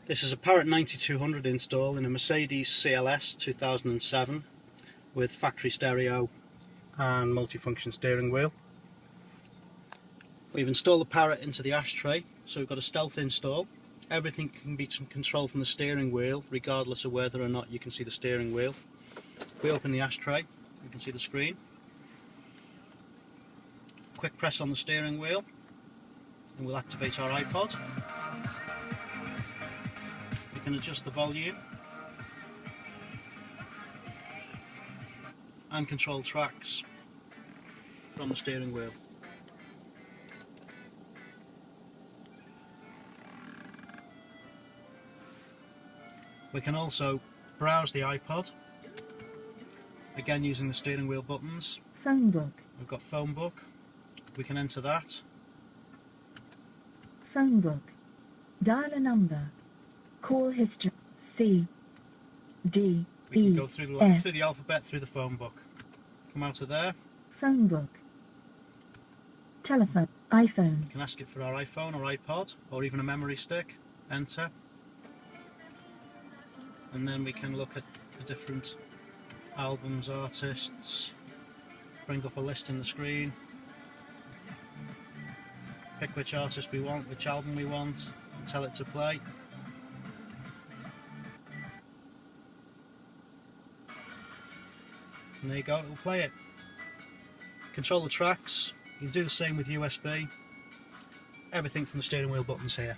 This is a Parrot 9200 install in a Mercedes CLS 2007 with factory stereo and multifunction steering wheel. We've installed the Parrot into the ashtray, so we've got a stealth install. Everything can be controlled from the steering wheel regardless of whether or not you can see the steering wheel. If we open the ashtray, you can see the screen. Quick press on the steering wheel and we'll activate our iPod. We can adjust the volume and control tracks from the steering wheel. We can also browse the iPod, again using the steering wheel buttons. Phone book. We've got phone book, we can enter that. Phone book. Dial a number. Call history. C. D. We can E. go through the alphabet through the phone book. Come out of there. Phone book. Telephone. iPhone. We can ask it for our iPhone or iPod or even a memory stick. Enter. And then we can look at the different albums, artists, bring up a list in the screen, pick which artist we want, which album we want, and tell it to play. And there you go, it will play it. Control the tracks, you can do the same with USB, everything from the steering wheel buttons here.